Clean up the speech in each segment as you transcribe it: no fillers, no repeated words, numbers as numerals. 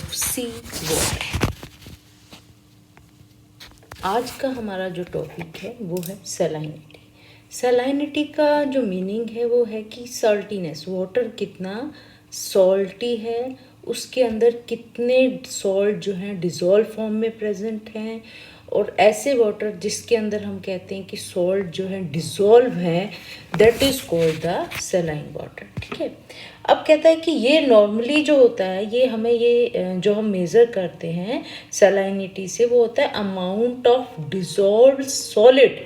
सी water. आज का हमारा जो टॉपिक है वो है सलाइनिटी। सलाइनिटी का जो मीनिंग है वो है कि सॉल्टीनेस, वाटर कितना सॉल्टी है, उसके अंदर कितने सॉल्ट जो हैं डिज़ोल्व फॉर्म में प्रेजेंट हैं, और ऐसे वाटर जिसके अंदर हम कहते हैं कि सॉल्ट जो है डिज़ोल्व है, that is called the saline water. ठीक है। अब कहता है कि ये नॉर्मली जो होता है, ये हमें ये जो हम मेज़र करते हैं सलाइनिटी से, वो होता है amount of dissolve solid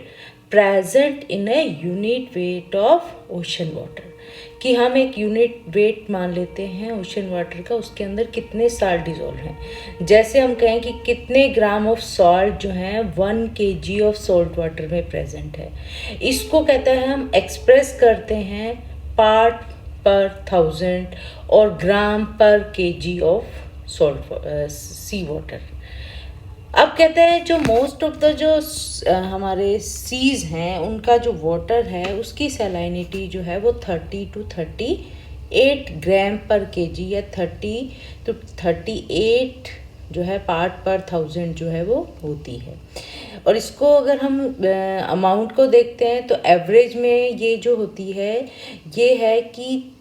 present in a unit weight of ocean water. कि हम एक यूनिट वेट मान लेते हैं ओशन वाटर का, उसके अंदर कितने साल्ट डिज़ोल्व हैं। जैसे हम कहें कि कितने ग्राम ऑफ सॉल्ट जो हैं 1 kg ऑफ सॉल्ट वाटर में प्रेजेंट है। इसको कहता है, हम एक्सप्रेस करते हैं पार्ट पर 1000 और ग्राम पर kg of salt sea water. अब कहते हैं जो मोस्ट ऑफ द जो हमारे सीज हैं उनका जो वाटर है उसकी सैलिनिटी जो है वो 30 to 38 ग्राम पर केजी या 30 to 38 जो है पार्ट पर 1000 जो है वो होती है। और इसको अगर हम अमाउंट को देखते हैं तो एवरेज में ये जो होती है ये है कि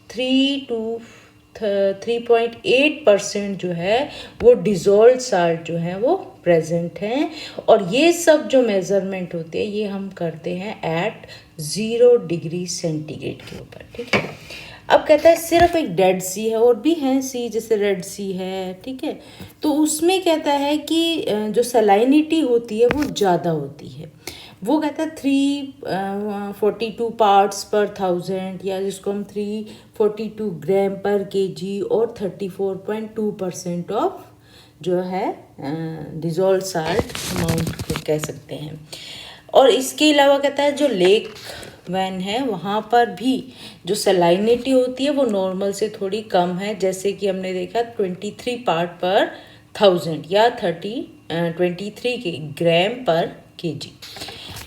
3.8% जो है वो डिज़ोल्व साल्ट जो है वो प्रेजेंट हैं। और ये सब जो मेज़रमेंट होते हैं ये हम करते हैं एट 0 डिग्री सेंटीग्रेड के ऊपर। ठीक है। अब कहता है सिर्फ एक डेड सी है, और भी हैं सी, जैसे रेड सी है। ठीक है। तो उसमें कहता है कि जो सलाइनिटी होती है वो ज़्यादा होती है। वो कहता है 342 पार्ट्स पर 1000, या जिसको हम 342 ग्राम पर केजी, और 34.2% ऑफ जो है डिज़ोल्व साल्ट अमाउंट कह सकते हैं। और इसके अलावा कहता है जो लेक वैन है वहाँ पर भी जो सलाइनिटी होती है वो नॉर्मल से थोड़ी कम है। जैसे कि हमने देखा 23 पार्ट पर 1000 या 23 के ग्राम पर केजी।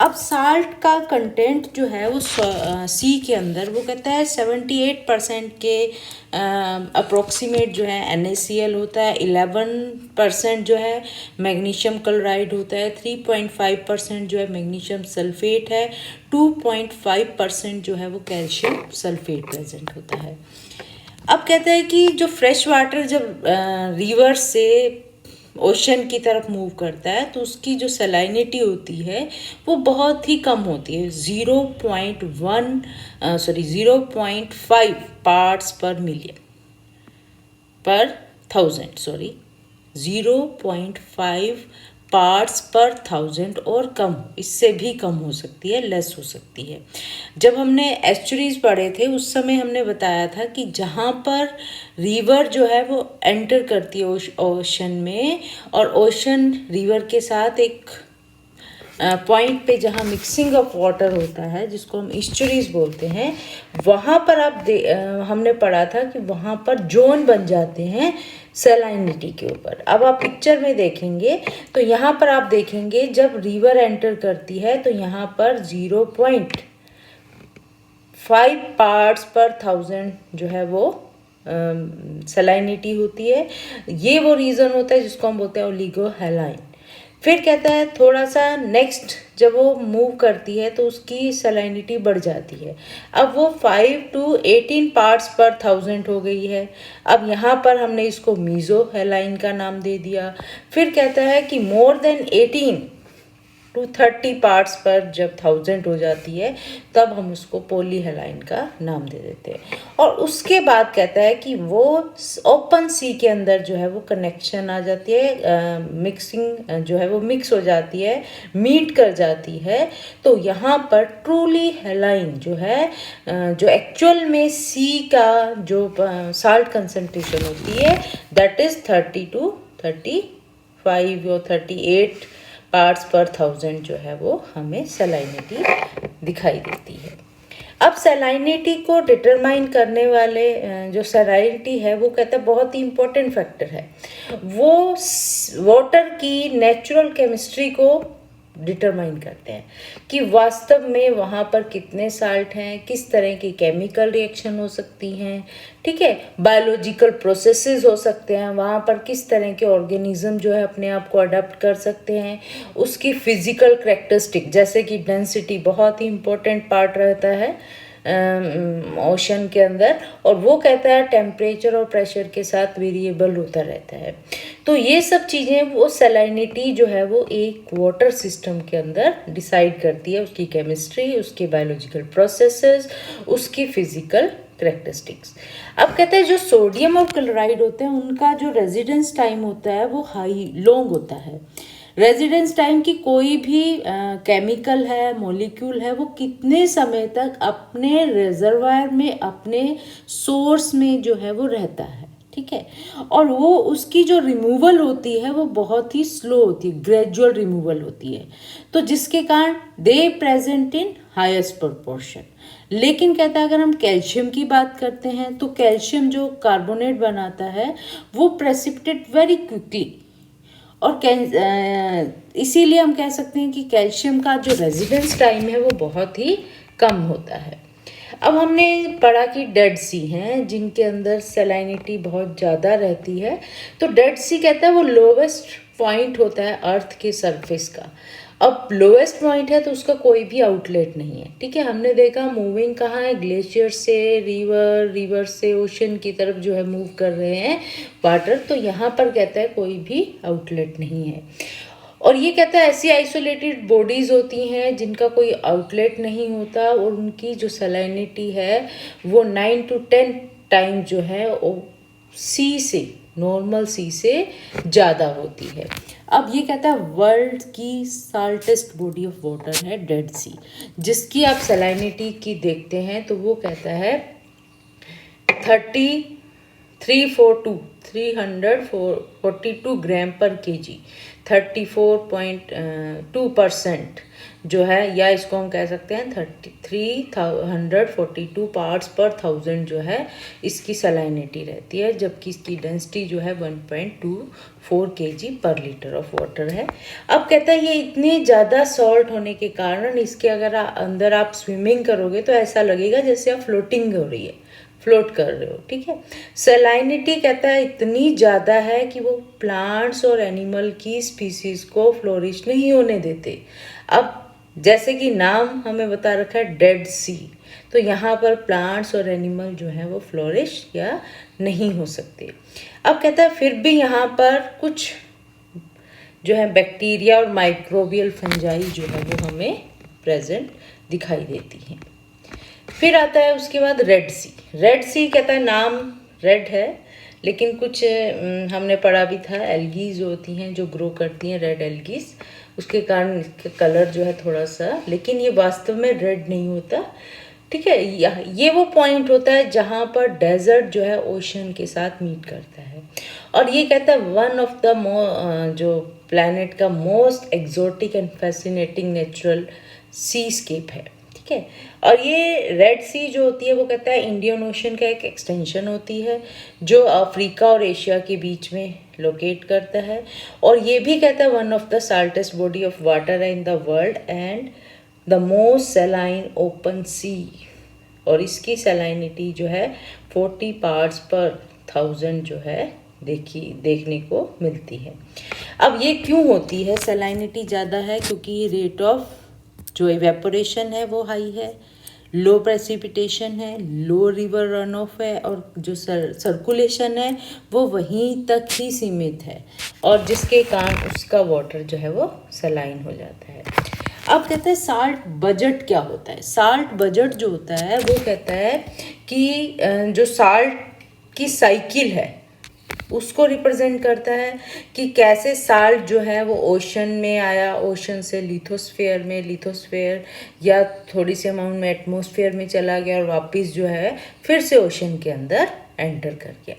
अब साल्ट का कंटेंट जो है वो सी के अंदर वो कहता है 78% के अप्रोक्सीमेट जो है NaCl होता है, 11% जो है मैग्नीशियम क्लोराइड होता है, 3.5% जो है मैग्नीशियम सल्फेट है, 2.5% जो है वो कैल्शियम सल्फेट प्रेजेंट होता है। अब कहता है कि जो फ्रेश वाटर जब रिवर से ओशन की तरफ मूव करता है तो उसकी जो सलाइनिटी होती है वो बहुत ही कम होती है, 0.5 पार्ट्स पर मिलियन पर 1000 0.5 पार्ट्स पर 1000 और कम, इससे भी कम हो सकती है, लेस हो सकती है। जब हमने एस्चुरीज पढ़े थे उस समय हमने बताया था कि जहाँ पर रिवर जो है वो एंटर करती है ओशन में, और ओशन रिवर के साथ एक पॉइंट पे जहाँ मिक्सिंग ऑफ वाटर होता है जिसको हम ईस्चुरीज बोलते हैं, वहाँ पर हमने पढ़ा था कि वहाँ पर जोन बन जाते हैं सलाइनिटी के ऊपर। अब आप पिक्चर में देखेंगे तो यहाँ पर आप देखेंगे जब रिवर एंटर करती है तो यहाँ पर 0.5 पार्ट्स पर 1000 जो है वो सलाइनिटी होती है। ये वो रीज़न होता है जिसको हम बोलते हैं ओलिगोहेलाइन। फिर कहता है थोड़ा सा नेक्स्ट जब वो मूव करती है तो उसकी सलाइनिटी बढ़ जाती है, अब वो 5 to 18 पार्ट्स पर 1000 हो गई है। अब यहाँ पर हमने इसको मीज़ोहेलाइन का नाम दे दिया। फिर कहता है कि मोर देन 18 to 30 पार्ट्स पर जब 1000 हो जाती है तब हम उसको पॉलीहेलाइन का नाम दे देते हैं। और उसके बाद कहता है कि वो ओपन सी के अंदर जो है वो कनेक्शन आ जाती है, मिक्सिंग जो है वो मिक्स हो जाती है, मीट कर जाती है। तो यहाँ पर ट्रूली हेलाइन जो है, जो एक्चुअल में सी का जो साल्ट कंसनट्रेशन होती है दैट इज़ 30 to 35 और 38 पार्ट्स पर 1000 जो है वो हमें सलाइनिटी दिखाई देती है। अब सलाइनिटी को डिटरमाइन करने वाले जो सलाइनिटी है वो कहता है बहुत ही इम्पोर्टेंट फैक्टर है। वो वाटर की नेचुरल केमिस्ट्री को डिटरमाइन करते हैं कि वास्तव में वहाँ पर कितने साल्ट हैं, किस तरह की केमिकल रिएक्शन हो सकती हैं, ठीक है, बायोलॉजिकल प्रोसेसेस हो सकते हैं, वहाँ पर किस तरह के ऑर्गेनिज्म जो है अपने आप को अडाप्ट कर सकते हैं, उसकी फिजिकल करेक्टरिस्टिक जैसे कि डेंसिटी बहुत ही इम्पोर्टेंट पार्ट रहता है ओशन के अंदर, और वो कहता है टेम्परेचर और प्रेशर के साथ वेरिएबल होता रहता है। तो ये सब चीज़ें वो सैलिनिटी जो है वो एक वाटर सिस्टम के अंदर डिसाइड करती है, उसकी केमिस्ट्री, उसके बायोलॉजिकल प्रोसेसेस, उसकी फिजिकल करेक्टरिस्टिक्स। अब कहते हैं जो सोडियम और क्लोराइड होते हैं उनका जो रेजिडेंस टाइम होता है वो हाई लॉन्ग होता है। रेजिडेंस टाइम की कोई भी केमिकल है, मॉलिक्यूल है, वो कितने समय तक अपने रिजर्वायर में, अपने सोर्स में जो है वो रहता है, ठीक है, और वो उसकी जो रिमूवल होती है वो बहुत ही स्लो होती है, ग्रेजुअल रिमूवल होती है, तो जिसके कारण दे प्रेजेंट इन हाईएस्ट प्रोपोर्शन। लेकिन कहता है अगर हम कैल्शियम की बात करते हैं तो कैल्शियम जो कार्बोनेट बनाता है वो प्रेसिपिटेट वेरी क्विकली, और इसीलिए हम कह सकते हैं कि कैल्शियम का जो रेजिडेंस टाइम है वो बहुत ही कम होता है। अब हमने पढ़ा कि डेड सी हैं जिनके अंदर सैलिनिटी बहुत ज़्यादा रहती है, तो डेड सी कहता है वो लोवेस्ट पॉइंट होता है अर्थ के सरफेस का। अब लोवेस्ट पॉइंट है तो उसका कोई भी आउटलेट नहीं है, ठीक है, हमने देखा मूविंग कहाँ है, ग्लेशियर से रिवर, रिवर से ओशन की तरफ जो है मूव कर रहे हैं वाटर, तो यहाँ पर कहता है कोई भी आउटलेट नहीं है। और ये कहता है ऐसी आइसोलेटेड बॉडीज़ होती हैं जिनका कोई आउटलेट नहीं होता और उनकी जो सैलिनिटी है वो 9 to 10 टाइम जो है वो सी से, नॉर्मल सी से ज़्यादा होती है। अब ये कहता है वर्ल्ड की साल्टेस्ट बॉडी ऑफ वाटर है डेड सी, जिसकी आप सैलिनिटी की देखते हैं तो वो कहता है 342 ग्राम पर केजी, 34.2% जो है, या इसको हम कह सकते हैं 342 पार्ट्स पर थाउजेंड जो है इसकी सैलिनिटी रहती है, जबकि इसकी डेंसिटी जो है 1.24 kg पर लीटर ऑफ वाटर है। अब कहता है ये इतने ज़्यादा सॉल्ट होने के कारण इसके अगर अंदर आप स्विमिंग करोगे तो ऐसा लगेगा जैसे आप फ्लोटिंग हो रही है, फ्लोट कर रहे हो, ठीक है। सैलिनिटी कहता है इतनी ज़्यादा है कि वो प्लांट्स और एनिमल की स्पीसीज को फ्लोरिश नहीं होने देते। अब जैसे कि नाम हमें बता रखा है डेड सी, तो यहाँ पर प्लांट्स और एनिमल जो है वो फ्लोरिश या नहीं हो सकते। अब कहता है फिर भी यहाँ पर कुछ जो है बैक्टीरिया और माइक्रोबियल फंजाई जो है वो हमें प्रेजेंट दिखाई देती हैं। फिर आता है उसके बाद रेड सी। रेड सी कहता है नाम रेड है, लेकिन कुछ हमने पढ़ा भी था एल्गीज होती हैं जो ग्रो करती हैं, रेड एल्गीज, उसके कारण इसका कलर जो है थोड़ा सा, लेकिन ये वास्तव में रेड नहीं होता, ठीक है। ये वो पॉइंट होता है जहाँ पर डेजर्ट जो है ओशन के साथ मीट करता है, और ये कहता है वन ऑफ द जो प्लैनेट का most exotic and fascinating natural seascape है, ठीक है। और ये रेड सी जो होती है वो कहता है इंडियन ओशन का एक एक्सटेंशन होती है जो अफ्रीका और एशिया के बीच में लोकेट करता है, और ये भी कहता है one of the saltest body of water in the world and the most saline open sea, और इसकी सैलाइनिटी जो है 40 पार्ट्स पर थाउजेंड जो है देखने को मिलती है। अब ये क्यों होती है सैलाइनिटी ज़्यादा है? क्योंकि रेट ऑफ जो इवेपोरेशन है वो हाई है, लो प्रेसिपिटेशन है, लो रिवर रन ऑफ है, और जो सर्कुलेशन है वो वहीं तक ही सीमित है, और जिसके कारण उसका वाटर जो है वो सलाइन हो जाता है। अब कहते हैं साल्ट बजट क्या होता है। साल्ट बजट जो होता है वो कहता है कि जो साल्ट की साइकिल है उसको रिप्रेजेंट करता है कि कैसे साल्ट जो है वो ओशन में आया, ओशन से लिथोस्फेयर में, लिथोस्फेयर या थोड़ी सी अमाउंट में एटमॉस्फेयर में चला गया, और वापस जो है फिर से ओशन के अंदर एंटर कर गया।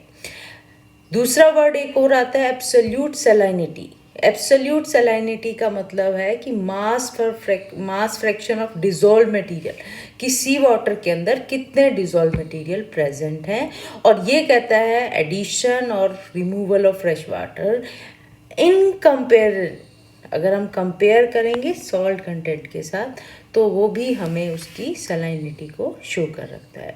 दूसरा वर्ड एक और आता है एब्सोल्यूट सैलिनिटी। एब्सोल्यूट सैलिनिटी का मतलब है कि mass fraction of dissolve material, कि सी वाटर के अंदर कितने डिजोल्व मटेरियल प्रेजेंट हैं, और ये कहता है एडिशन और removal of fresh water in अगर हम कंपेयर करेंगे सॉल्ट कंटेंट के साथ तो वो भी हमें उसकी सलाइनिटी को शो कर रखता है।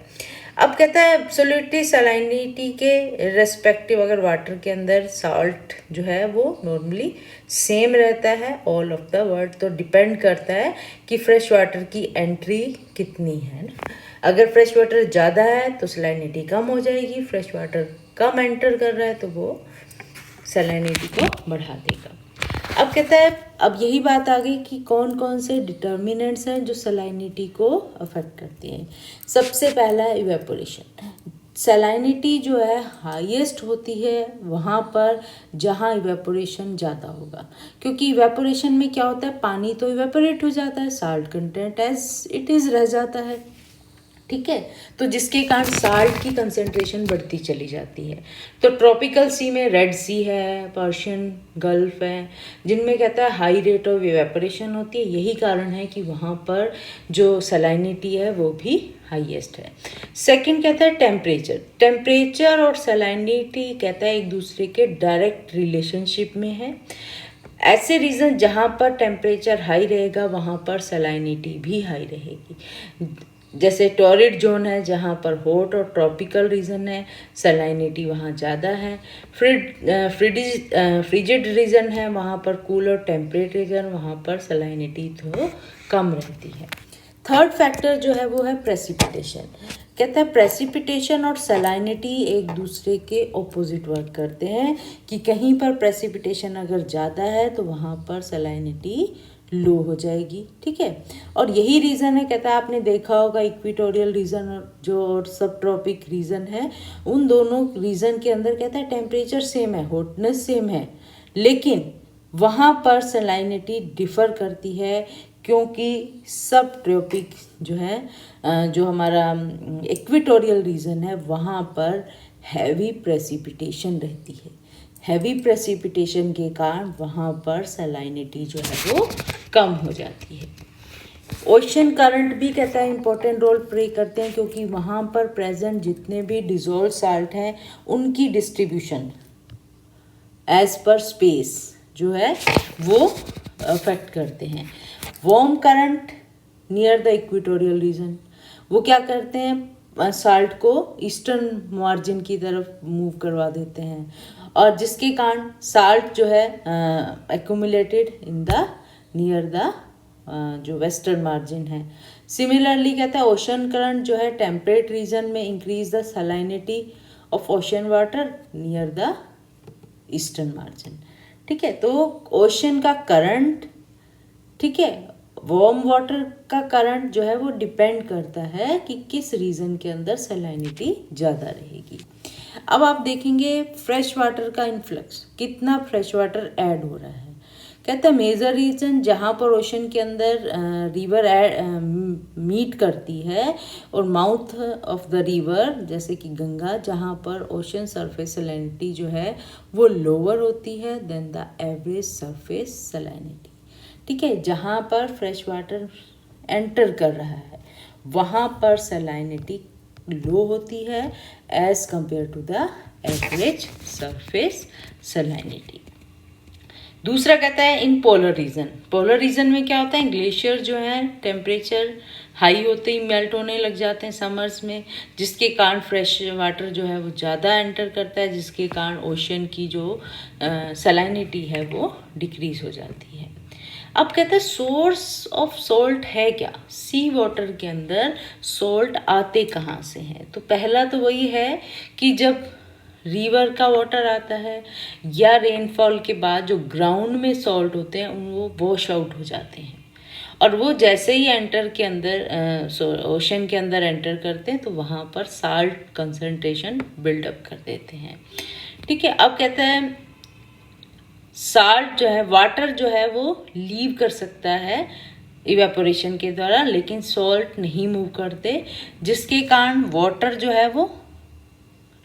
अब कहता है एब्सोल्युटली सलाइनिटी के रेस्पेक्टिव अगर वाटर के अंदर सॉल्ट जो है वो नॉर्मली सेम रहता है ऑल ऑफ द वर्ल्ड, तो डिपेंड करता है कि फ्रेश वाटर की एंट्री कितनी है ना। अगर फ्रेश वाटर ज़्यादा है तो सलाइनिटी कम हो जाएगी, फ्रेश वाटर कम एंटर कर रहा है तो वो सलाइनिटी को बढ़ा देगा। अब कहता है अब यही बात आ गई कि कौन कौन से डिटर्मिनेंट्स हैं जो सलाइनिटी को अफेक्ट करते हैं। सबसे पहला है इवेपोरेशन। सलाइनिटी जो है हाईएस्ट होती है वहाँ पर जहाँ इवेपोरेशन ज़्यादा होगा, क्योंकि इवेपोरेशन में क्या होता है, पानी तो इवेपोरेट हो जाता है, salt content as it is रह जाता है, ठीक है, तो जिसके कारण साल्ट की कंसंट्रेशन बढ़ती चली जाती है। तो ट्रॉपिकल सी में रेड सी है, पर्शियन गल्फ है, जिनमें कहता है हाई रेट ऑफ इवेपोरेशन होती है, यही कारण है कि वहाँ पर जो सलाइनिटी है वो भी हाईएस्ट है। सेकंड कहता है टेम्परेचर। टेम्परेचर और सलाइनिटी कहता है एक दूसरे के डायरेक्ट रिलेशनशिप में है। ऐसे रीजन जहाँ पर टेम्परेचर हाई रहेगा वहाँ पर सलाइनिटी भी हाई रहेगी। जैसे टॉरिड जोन है जहाँ पर हॉट और ट्रॉपिकल रीजन है, सलाइनिटी वहाँ ज़्यादा है। फ्रिजिड रीजन है वहाँ पर कूल और टेम्परेट रीजन, वहाँ पर सलाइनिटी तो कम रहती है। थर्ड फैक्टर जो है वो है प्रेसिपिटेशन। कहता है प्रेसिपिटेशन और सलाइनिटी एक दूसरे के ऑपोजिट वर्क करते हैं, कि कहीं पर प्रेसिपिटेशन अगर ज़्यादा है तो वहाँ पर सलाइनिटी लो हो जाएगी, ठीक है। और यही रीज़न है, कहता है आपने देखा होगा इक्वेटोरियल रीजन जो और सब ट्रॉपिक रीजन है, उन दोनों रीजन के अंदर कहता है टेम्परेचर सेम है, हॉटनेस सेम है, लेकिन वहाँ पर सलाइनिटी डिफ़र करती है, क्योंकि सब ट्रॉपिक जो है जो हमारा इक्वेटोरियल रीजन है वहाँ पर हैवी प्रेसिपिटेशन रहती है। हैवी प्रेसिपिटेशन के कारण वहाँ पर सलाइनिटी जो है वो कम हो जाती है। ओशन करंट भी कहता है इम्पोर्टेंट रोल प्ले करते हैं, क्योंकि वहाँ पर प्रेजेंट जितने भी डिजोल्व साल्ट हैं उनकी डिस्ट्रीब्यूशन एज पर स्पेस जो है वो अफेक्ट करते हैं। Warm current near the equatorial region, वो क्या करते हैं, साल्ट को ईस्टर्न मार्जिन की तरफ मूव करवा देते हैं, और जिसके कारण साल्ट जो है accumulated in the near the जो वेस्टर्न मार्जिन है। सिमिलरली कहता है ओशन करंट जो है टेम्परेट रीजन में increase the salinity of ocean water near the eastern margin, ठीक है। तो ओशन का करंट, ठीक है, वार्म वाटर का करंट जो है वो डिपेंड करता है कि किस रीजन के अंदर सलाइनिटी ज़्यादा रहेगी। अब आप देखेंगे फ्रेश वाटर का इन्फ्लक्स, कितना फ्रेश वाटर ऐड हो रहा है। कहता है मेजर रीजन जहाँ पर ओशन के अंदर रिवर मीट करती है और माउथ ऑफ द रिवर जैसे कि गंगा, जहाँ पर ओशन सरफेस सलाइनिटी जो है वो लोअर होती है देन द एवरेज सरफेस सलाइनिटी, ठीक है। जहाँ पर फ्रेश वाटर एंटर कर रहा है वहाँ पर सलाइनिटी लो होती है as compare to the average surface salinity. दूसरा कहता है in polar region. Polar region में क्या होता है, ग्लेशियर जो है टेम्परेचर हाई होते ही मेल्ट होने लग जाते हैं समर्स में, जिसके कारण फ्रेश वाटर जो है वो ज़्यादा एंटर करता है, जिसके कारण ओशन की जो सलाइनिटी है वो डिक्रीज हो जाती है। अब कहता है सोर्स ऑफ सॉल्ट है क्या, सी वाटर के अंदर सॉल्ट आते कहाँ से हैं। तो पहला तो वही है कि जब रिवर का वाटर आता है या रेनफॉल के बाद जो ग्राउंड में सॉल्ट होते हैं वो वॉश आउट हो जाते हैं, और वो जैसे ही एंटर के अंदर ओशन के अंदर एंटर करते हैं तो वहाँ पर साल्ट कंसंट्रेशन बिल्डअप कर देते हैं, ठीक है। अब कहता है साल्ट जो है वाटर जो है वो लीव कर सकता है इवेपोरेशन के द्वारा, लेकिन सॉल्ट नहीं मूव करते, जिसके कारण वाटर जो है वो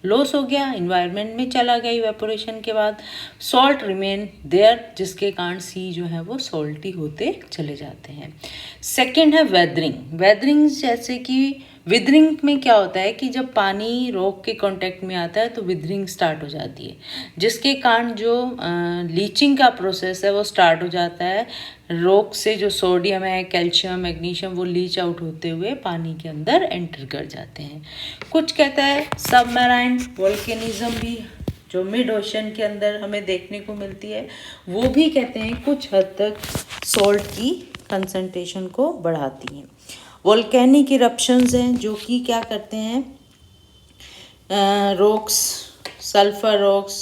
लॉस हो गया, इन्वायरमेंट में चला गया इवेपोरेशन के बाद, सॉल्ट रिमेन देयर, जिसके कारण सी जो है वो सॉल्टी होते चले जाते हैं। सेकंड है वेदरिंग। वेदरिंग जैसे कि विदरिंग में क्या होता है कि जब पानी रॉक के कांटेक्ट में आता है तो विदरिंग स्टार्ट हो जाती है, जिसके कारण जो लीचिंग का प्रोसेस है वो स्टार्ट हो जाता है। रॉक से जो सोडियम है, कैल्शियम, मैग्नीशियम वो लीच आउट होते हुए पानी के अंदर एंटर कर जाते हैं। कुछ कहता है सबमराइन वोल्केनिज्म भी जो मिड ओशन के अंदर हमें देखने को मिलती है, वो भी कहते हैं कुछ हद तक सॉल्ट की कंसंट्रेशन को बढ़ाती हैं। वोल्केनिक इरप्शंस हैं जो कि क्या करते हैं, rocks, sulphur rocks,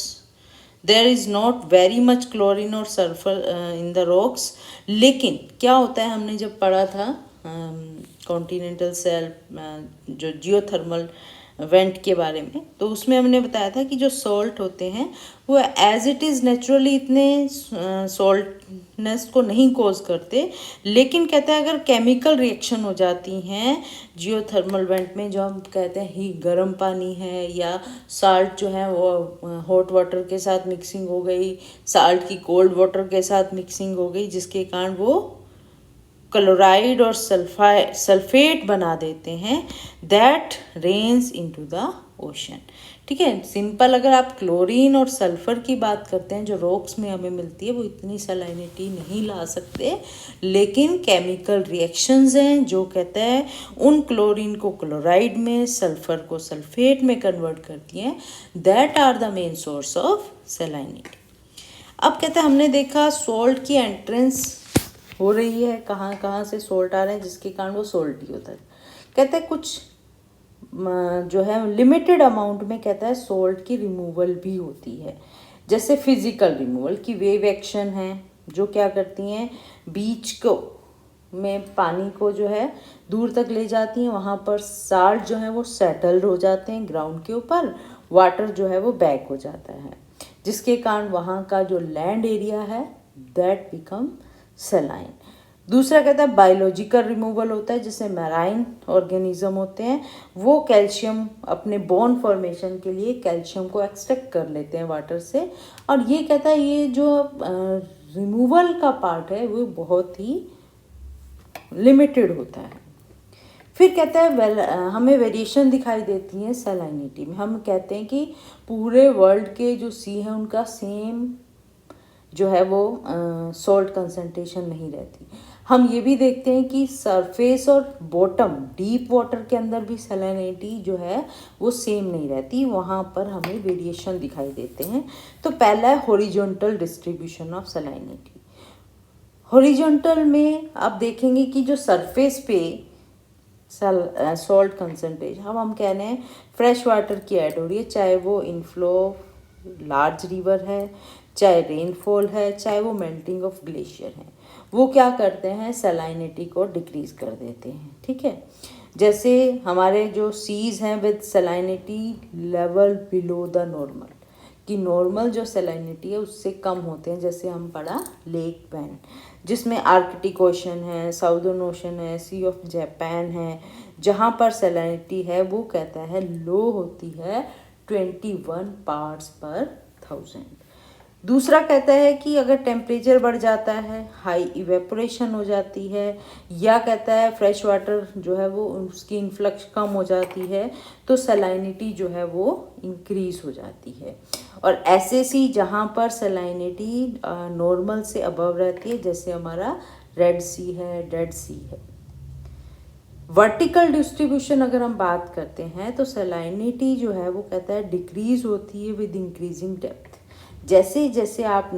there is not very much chlorine और सल्फर इन द रॉक्स, लेकिन क्या होता है हमने जब पढ़ा था कॉन्टिनेंटल शेल्फ जो जियोथर्मल वेंट के बारे में, तो उसमें हमने बताया था कि जो सॉल्ट होते हैं वो एज इट इज़ नेचुरली इतने सॉल्टनेस को नहीं कॉज करते, लेकिन कहते हैं अगर केमिकल रिएक्शन हो जाती हैं जियोथर्मल वेंट में, जो हम कहते हैं ही गर्म पानी है या साल्ट जो है वो हॉट वाटर के साथ मिक्सिंग हो गई, साल्ट की कोल्ड वाटर के साथ मिक्सिंग हो गई, जिसके कारण वो क्लोराइड और सल्फेट बना देते हैं, that rains into the ocean. ठीक है, सिंपल अगर आप क्लोरीन और सल्फर की बात करते हैं जो रॉक्स में हमें मिलती है, वो इतनी सलाइनिटी नहीं ला सकते, लेकिन केमिकल रिएक्शंस हैं जो कहते हैं उन क्लोरीन को क्लोराइड में, सल्फर को सल्फेट में कन्वर्ट करती हैं, that are the main source of salinity. अब कहते हैं हमने देखा सॉल्ट की एंट्रेंस हो रही है, कहाँ कहाँ से सॉल्ट आ रहे हैं जिसके कारण वो सॉल्टी होता है। कहते हैं कुछ जो है लिमिटेड अमाउंट में कहता है सॉल्ट की रिमूवल भी होती है, जैसे फिजिकल रिमूवल की वेव एक्शन है जो क्या करती हैं, बीच को में पानी को जो है दूर तक ले जाती हैं, वहाँ पर साल्ट जो है वो सेटल हो जाते हैं ग्राउंड के ऊपर, वाटर जो है वो बैक हो जाता है, जिसके कारण वहाँ का जो लैंड एरिया है दैट बिकम सलाइन। दूसरा कहता है बायोलॉजिकल रिमूवल होता है, जिससे मैराइन ऑर्गेनिज्म होते हैं वो कैल्शियम अपने बोन फॉर्मेशन के लिए कैल्शियम को एक्सट्रैक्ट कर लेते हैं वाटर से, और ये कहता है ये जो रिमूवल का पार्ट है वो बहुत ही लिमिटेड होता है। फिर कहता है हमें वेरिएशन दिखाई देती है सलाइनिटी में। हम कहते हैं कि पूरे वर्ल्ड के जो सी हैं उनका सेम जो है वो सॉल्ट कंसंट्रेशन नहीं रहती। हम ये भी देखते हैं कि सरफेस और बॉटम डीप वाटर के अंदर भी सलाइनिटी जो है वो सेम नहीं रहती, वहाँ पर हमें वेरिएशन दिखाई देते हैं। तो पहला है हॉरिजॉन्टल डिस्ट्रीब्यूशन ऑफ सलाइनिटी। हॉरिजॉन्टल में आप देखेंगे कि जो सरफेस पे सॉल्ट कंसंट्रेशन हम कह रहे हैं फ्रेश वाटर की ऐड हो रही है, चाहे वो इनफ्लो लार्ज रिवर है, चाहे रेनफॉल है, चाहे वो मेल्टिंग ऑफ ग्लेशियर है, वो क्या करते हैं सलाइनिटी को डिक्रीज कर देते हैं। ठीक है, जैसे हमारे जो सीज हैं with salinity level below the normal, कि नॉर्मल जो सलाइनिटी है उससे कम होते हैं, जैसे हम पढ़ा लेक बैन जिसमें आर्कटिक ओशन है, साउदर्न ओशन है, सी ऑफ जापान है, जहाँ पर सलाइनिटी है वो कहता है लो होती है 21 पार्ट्स पर 1000। दूसरा कहता है कि अगर टेम्परेचर बढ़ जाता है, हाई इवेपोरेशन हो जाती है, या कहता है फ्रेश वाटर जो है वो उसकी इन्फ्लक्स कम हो जाती है, तो सलाइनिटी जो है वो इंक्रीज हो जाती है। और ऐसे सी जहाँ पर सलाइनिटी नॉर्मल से अबव रहती है, जैसे हमारा रेड सी है, डेड सी है। वर्टिकल डिस्ट्रीब्यूशन अगर हम बात करते हैं तो सलाइनिटी जो है वो कहता है डिक्रीज होती है विद इंक्रीजिंग डेप्थ। जैसे जैसे आप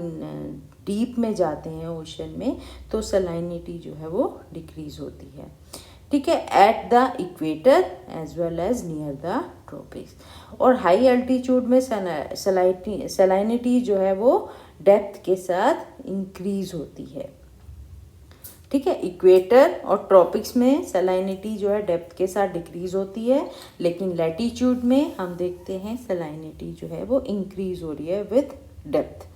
डीप में जाते हैं ओशन में तो सलाइनिटी जो है वो डिक्रीज होती है। ठीक है, at the equator as well as near the tropics. और हाई एल्टीट्यूड में सलाइनिटी जो है वो डेप्थ के साथ इंक्रीज होती है। ठीक है, इक्वेटर और ट्रॉपिक्स में सलाइनिटी जो है डेप्थ के साथ डिक्रीज होती है, लेकिन लैटीट्यूड में हम देखते हैं सलाइनिटी जो है वो इंक्रीज हो रही है विथ डेप्थ।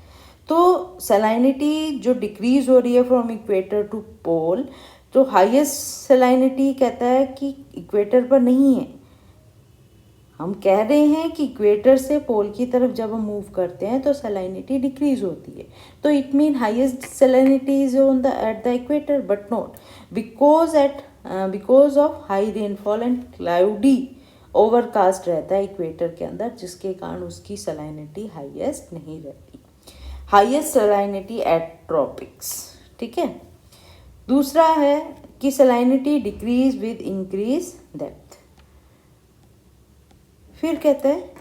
तो सलाइनिटी जो डिक्रीज हो रही है फ्रॉम इक्वेटर टू पोल, तो हाईएस्ट सलाइनिटी कहता है कि इक्वेटर पर नहीं है। हम कह रहे हैं कि इक्वेटर से पोल की तरफ जब हम मूव करते हैं तो सलाइनिटी डिक्रीज होती है, तो it mean highest salinity is on the at the equator, but not because at because of high rainfall and cloudy overcast रहता है इक्वेटर के अंदर, जिसके कारण उसकी सलाइनिटी हाईएस्ट नहीं रहती। हाईएस्ट सलाइनिटी एट ट्रॉपिक्स, ठीक है। दूसरा है कि सलाइनिटी डिक्रीज विद इंक्रीज डेप्थ। फिर कहते हैं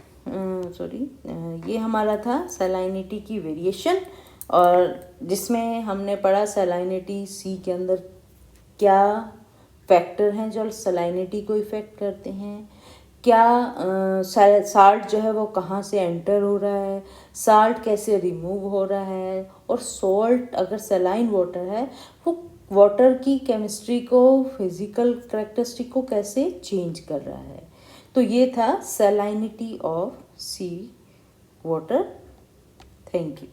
ये हमारा था सलाइनिटी की वेरिएशन, और जिसमें हमने पढ़ा सलाइनिटी सी के अंदर क्या फैक्टर हैं जो सलाइनिटी को इफ़ेक्ट करते हैं, क्या साल्ट जो है वो कहाँ से एंटर हो रहा है, साल्ट कैसे रिमूव हो रहा है, और सॉल्ट अगर सलाइन वाटर है वो वाटर की केमिस्ट्री को, फिजिकल करेक्टरिस्टिक को कैसे चेंज कर रहा है। तो ये था salinity of sea water. Thank you.